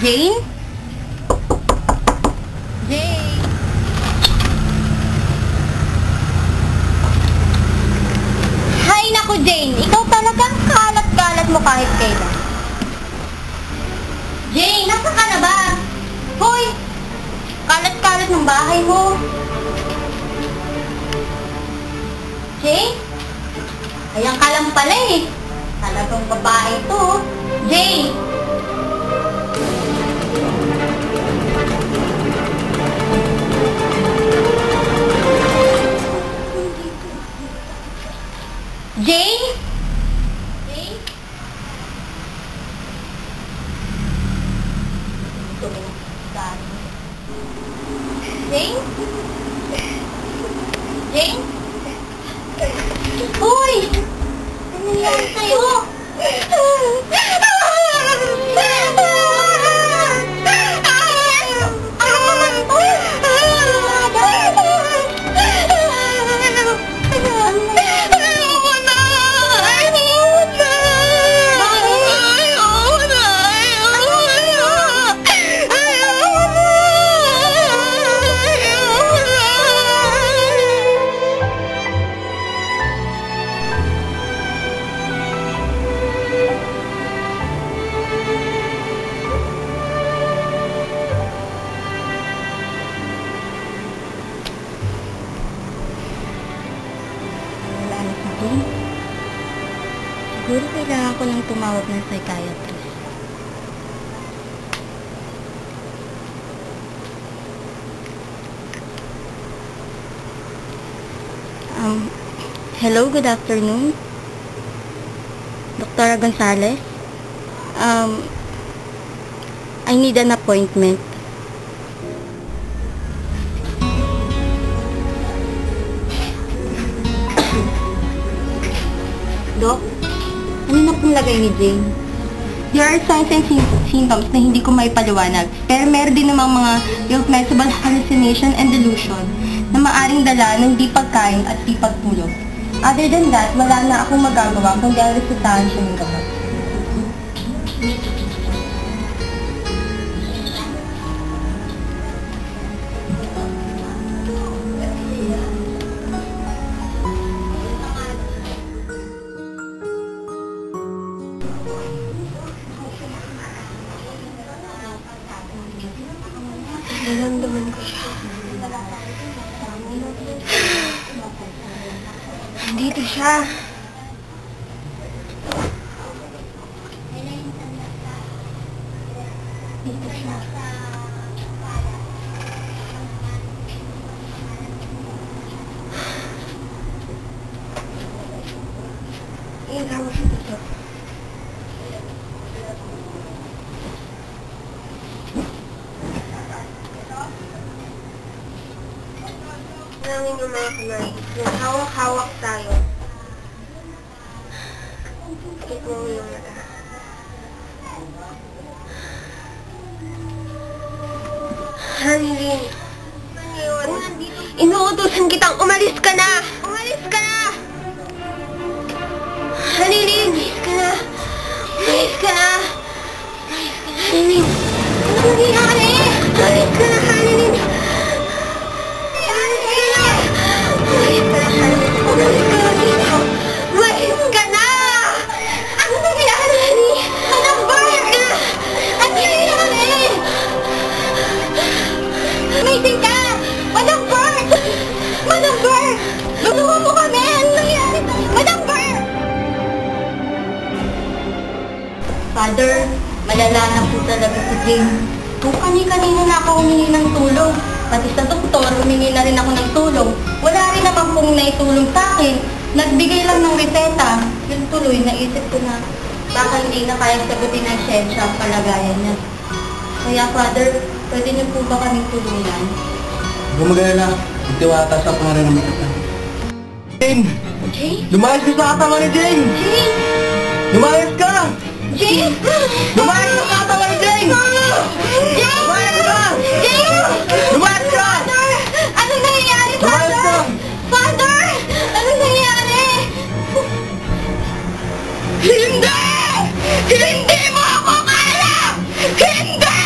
Jane? Jane? Hay naku, Jane. Ikaw talagang kalat-kalat mo kahit kailan. Jane, nasa ka na ba? Hoy! Kalat-kalat ng bahay mo. Jane? Ayan ka lang pala eh. Talagang babae ito. Jane! Jane? Jane? Jane? Jane? Uy! Ano nangyari sa'yo? Siguro kailangan ko lang tumawag ng psychiatrist. Hello, good afternoon. Dr. Gonzalez. I need an appointment. Dok, ano na pong lagay ni Jane? There are signs and symptoms na hindi ko maipaliwanag, pero meron din namang mga irrepressible hallucination and delusion na maaring dala ng di pagkain at di pagtulog. Other than that, wala na akong magagawa kundi ang resetahan siya ng gamot. Naramdaman ko siya. Nandito siya. Dito siya. Ilaw siya dito. Namin yung mga kamay. Yung hawak-hawak tayo. Ikit mo yung mata. Hanilin. Inuutusan kitang umalis ka na! Umalis ka na! Hanilin! Umalis ka na! Umalis ka na! Hanilin! Ano nangyayari? Umalis ka na, Hanilin! Umalis ka na! Ano nangyari? Anong bakit ka? Ano nangyari? Amazing ka! Madam Burr! Madam Burr! Tulungan mo kami! Ano nangyari? Madam Burr! Father, malala na po talaga si Jane. Kung kani-kanina na ako humingi ng tulong, pati sa doktor, humingi na rin ako ng tulong. Wala rin naman pong naitulong sa akin. Nagbigay lang ng reseta. Yun tuloy, naisip ko na baka hindi na kayang sagutin ng siyensya ang kalagayan niya. Kaya, Father, pwede niyo po ba kaming tulungan? Gumagala, itiwata sa pangalan ng mga Jane! Jane? Lumayas ka sa katawan ni Jane! Jane? Lumayas ka! Jane? Lumayas ka sa katawan ni Jane! Jane? Lumayas ka! Jane? Lumayas ka! Father! Ano nangyayari, Lumayas Father? ka! Father! Ano nangyayari? Hindi! Hindi mo ako kaya! Hindi!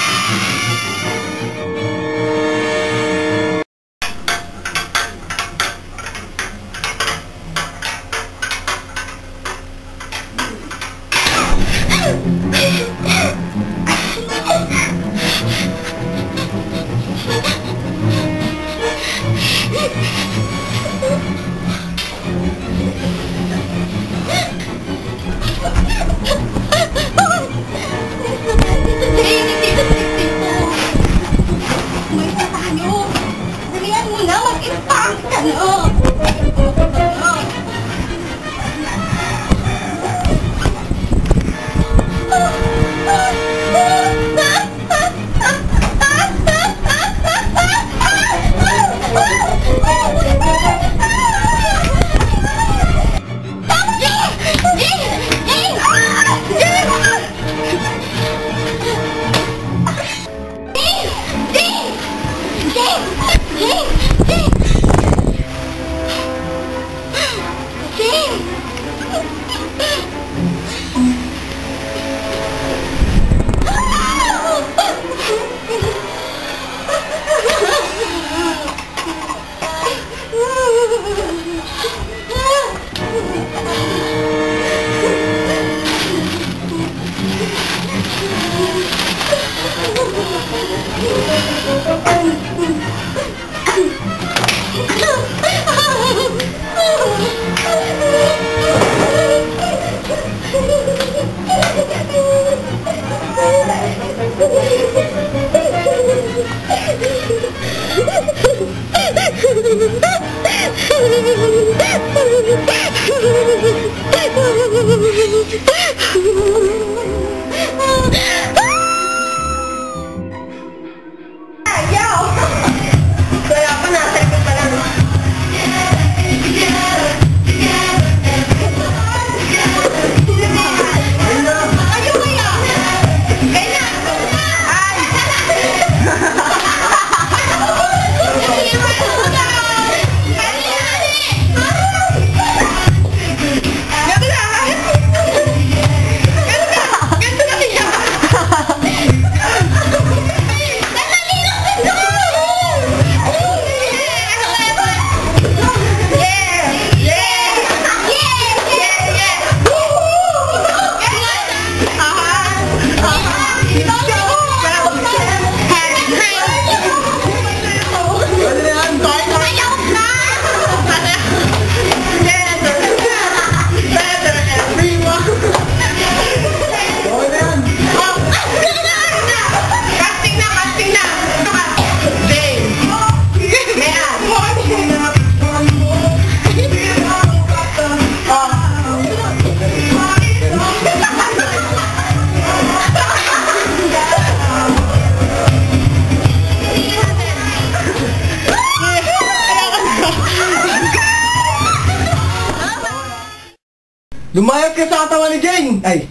Lumayas ka sa katawan ni Jane! Ay!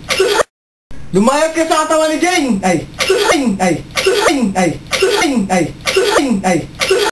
Lumayas ka sa katawan ni Jane! Ay! Ay! Ay! Ay! Ay! Ay! Ay! Ay!